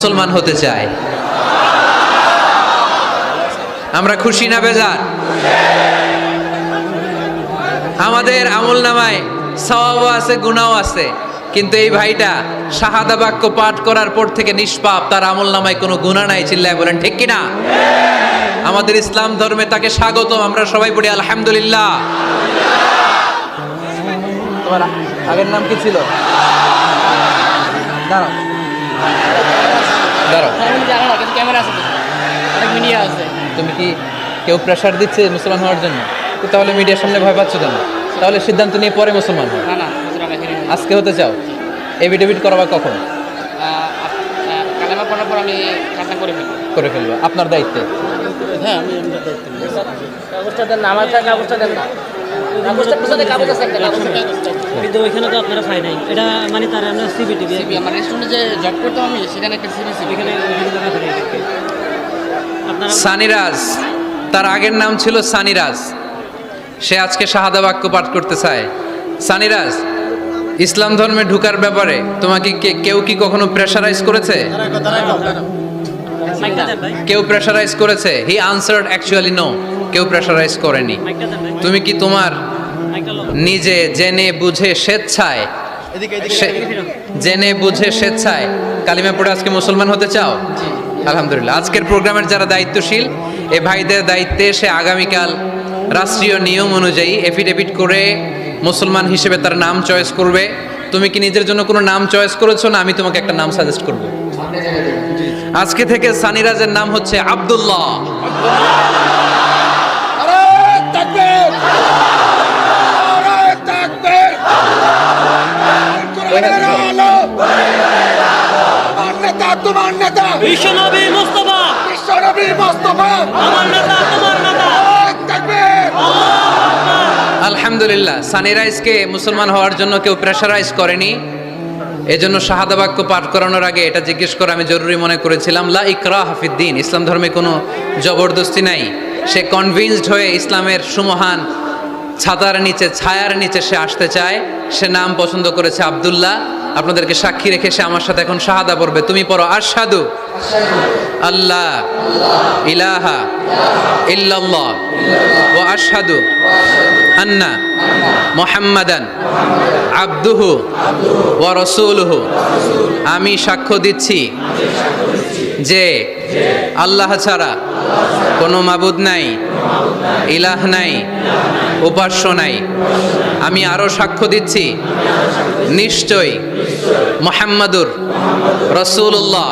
মুসলমান হতে চায়। আমরা খুশি না বেজার? আমাদের আমলনামায় সওয়াবও আছে, গুনাহও আছে, কিন্তু এই ভাইটা শাহাদা বাক্য পাঠ করার পর থেকে নিষ্পাপ, তার আমলনামায় কোনো গুনাহ নাই। চিল্লায় বলেন ঠিক কিনা? আমাদের ইসলাম ধর্মে তাকে স্বাগতম। আমরা সবাই পড়ি আলহামদুলিল্লাহ। তোমার আগের নাম কি ছিল? দাঁড়াও দাঁড়াও, তুমি কি কেউ প্রেশার দিচ্ছে মুসলমান হওয়ার জন্য? তো তাহলে মিডিয়ার সামনে ভয় পাচ্ছ কেন? তাহলে সিদ্ধান্ত নিয়ে পরে মুসলমান হয়। আজকে হতে চাও? এভিডেভিট করাবা কখন? কালেমা পড়ার পর আমি কাজটা করে ফেলবো আপনার দায়িত্বে। হ্যাঁ, আমি কাগজটা দেন, আমার কাগজটা দেন না। কিন্তু ওইখানে তো আপনারা পাই নাই, এটা মানে তার আমরা সিবিটি আমার রেস্টুরেন্টে যে জব করতাম আমি, সেখানে একটা সিবি এখানে আপনারা সানিরাজ, তার আগের নাম ছিল সানিরাজ। সে আজকে শাহাদা বাক্য পাঠ করতে চায়। সানিরাজ, ইসলাম ধর্মে ঢুকার ব্যাপারে তোমাকে কেউ কি কখনো প্রেশারাইজ করেছে? কেউ প্রেশারাইজ করেছে? হি আনসার্ড অ্যাকচুয়ালি নো, কেউ প্রেশারাইজ করেনি। তুমি কি তোমার নিজে জেনে বুঝে স্বেচ্ছায় কালিমা পড়ে আজকে মুসলমান হতে চাও? আলহামদুলিল্লাহ। আজকের প্রোগ্রামের যারা দায়িত্বশীল, এ ভাইদের দায়িত্বে সে আগামীকাল রাষ্ট্রীয় নিয়ম অনুযায়ী এফিডেভিট করে মুসলমান হিসেবে তার নাম চয়েস করবে। তুমি কি নিজের জন্য কোনো নাম চয়েস করেছো? না আমি তোমাকে একটা নাম সাজেস্ট করব। আজকে থেকে সানিরাজের নাম হচ্ছে আব্দুল্লাহ। আলহামদুলিল্লাহ, সানিরাইজকে মুসলমান হওয়ার জন্য কেউ প্রেশারাইজ করেনি। এজন্য শাহাদা বাক্য পাঠ করানোর আগে এটা জিজ্ঞেস করা আমি জরুরি মনে করেছিলাম। লা ইকরাহা ফিদ্দিন, ইসলাম ধর্মে কোনো জবরদস্তি নাই। সে কনভিন্সড হয়ে ইসলামের সুমহান ছাতার নিচে, ছায়ার নিচে সে আসতে চায়। সে নাম পছন্দ করেছে আব্দুল্লাহ। আপনাদেরকে সাক্ষী রেখে সে আমার সাথে এখন শাহাদা পড়বে। তুমি পড়ো, আশহাদু আল্লাহ ইলাহা ইল্লাল্লাহ ওয়া আশহাদু আন্না মুহাম্মাদান আবদুহু ওয়া রাসূলুহু। আমি সাক্ষ্য দিচ্ছি যে আল্লাহ ছাড়া কোনো মাবুদ নাই, ইলাহ নাই, উপাস্য নাই। আমি আরো সাক্ষ্য দিচ্ছি নিশ্চয় মুহাম্মাদুর রাসূলুল্লাহ